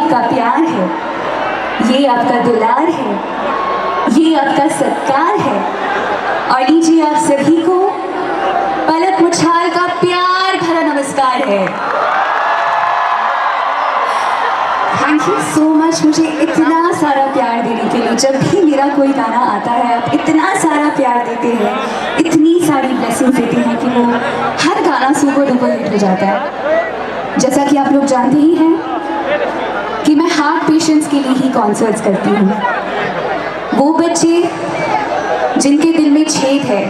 आपका प्यार है, ये आपका दुलार है, ये आपका सत्कार है। और लीजिए आप सभी को पलक मुछाल का प्यार भरा नमस्कार है। थैंक यू सो मच मुझे इतना सारा प्यार देने के लिए। जब भी मेरा कोई गाना आता है आप इतना सारा प्यार देते हैं, इतनी सारी ब्लेसिंग्स देते हैं कि वो हर गाना सुपर डुपर हिट हो जाता है। जैसा कि आप लोग जानते ही हैं कि मैं हार्ट पेशेंट्स के लिए ही कॉन्सर्ट्स करती हूँ। वो बच्चे जिनके दिल में छेद है,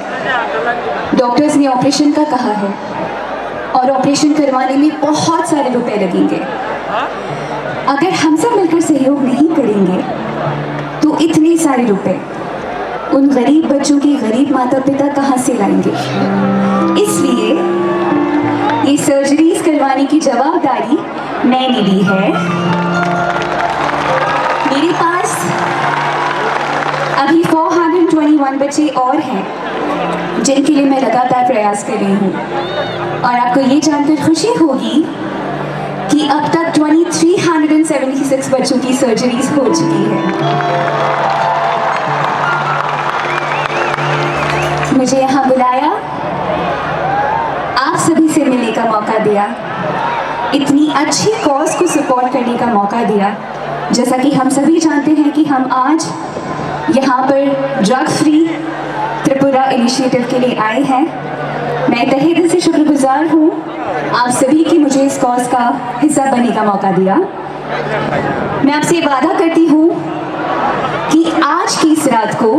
डॉक्टर्स ने ऑपरेशन का कहा है और ऑपरेशन करवाने में बहुत सारे रुपए लगेंगे। अगर हम सब मिलकर सहयोग नहीं करेंगे तो इतने सारे रुपए उन गरीब बच्चों के गरीब माता पिता कहाँ से लाएंगे। इसलिए ये सर्जरीज करवाने की जवाबदारी मैंने ली है। मेरे पास अभी 421 बच्चे और हैं जिनके लिए मैं लगातार प्रयास कर रही हूँ। और आपको ये जानकर खुशी होगी कि अब तक 2376 बच्चों की सर्जरीज हो चुकी है। मुझे यहाँ बुलाया, आप सभी से मिलने का मौका दिया, इतनी अच्छी कॉज को सपोर्ट करने का मौका दिया। जैसा कि हम सभी जानते हैं कि हम आज यहाँ पर ड्रग फ्री त्रिपुरा इनिशिएटिव के लिए आए हैं। मैं तहे दिल से शुक्रगुजार हूँ आप सभी की मुझे इस कॉज का हिस्सा बनने का मौका दिया। मैं आपसे वादा करती हूँ कि आज की इस रात को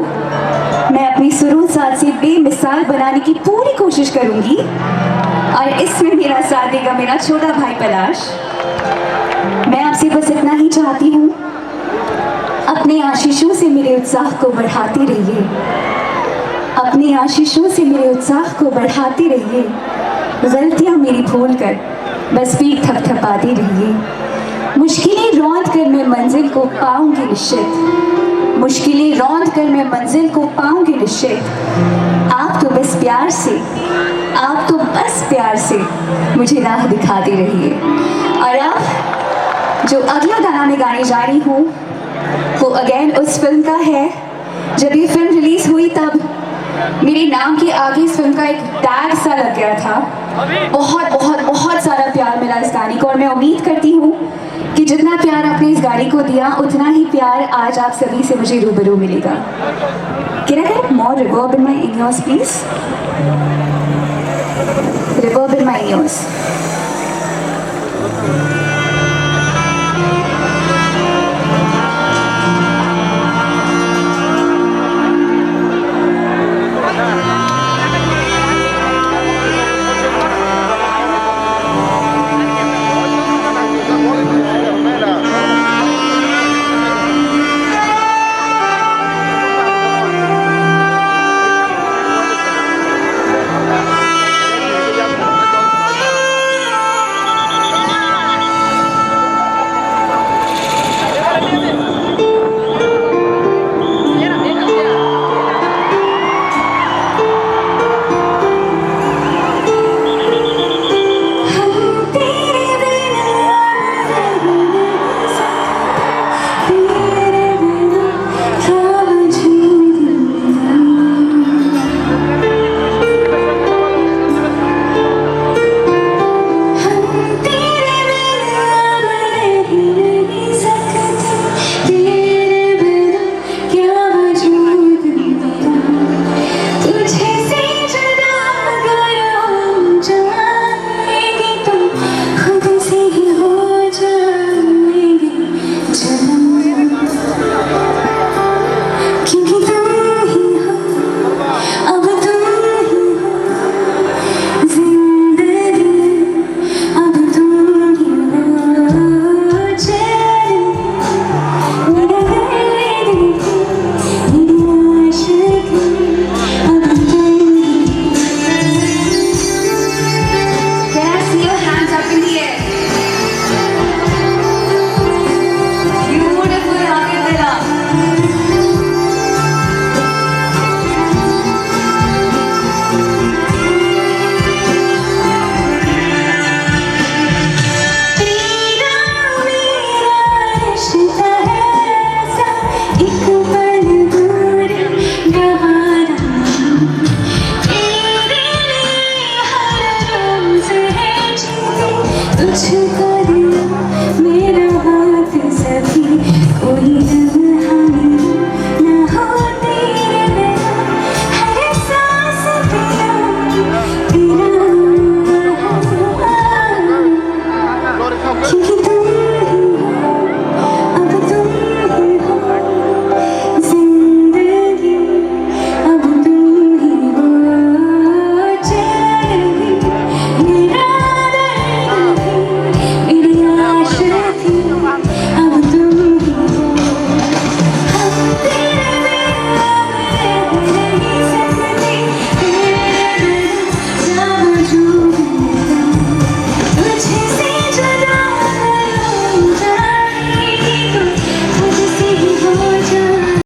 मैं अपनी सुरूर साथ से बेमिसाल बनाने की पूरी कोशिश करूँगी और इसमें मेरा साथ देगा मेरा छोटा भाई पलाश। मैं आपसे बस इतना ही चाहती हूँ, अपने आशीषों से मेरे उत्साह को बढ़ाते रहिए, अपने आशीषों से मेरे उत्साह को बढ़ाते रहिए। गलतियाँ मेरी भूल कर बस पीठ थपथपाते रहिए। मुश्किलें रौंद कर मैं मंजिल को पाऊंगी निश्चित, मुश्किलें रौंद कर मैं मंजिल को पाऊंगी निश्चित। आप तो बस प्यार से, आप तो बस प्यार से मुझे राह दिखाते रहिए। और अब जो अगला गाना मैं गाने जा रही हूँ वो अगेन उस फिल्म का है। जब ये फिल्म रिलीज हुई तब मेरे नाम के आगे इस फिल्म का एक टैग सा लग गया था। बहुत बहुत बहुत सारा प्यार मिला इस गाने को और मैं उम्मीद करती हूँ कि जितना प्यार आपने इस गाने को दिया उतना ही प्यार आज आप सभी से मुझे रूबरू मिलेगा। Can I get more reverb in my ears, please? Reverb in my ears.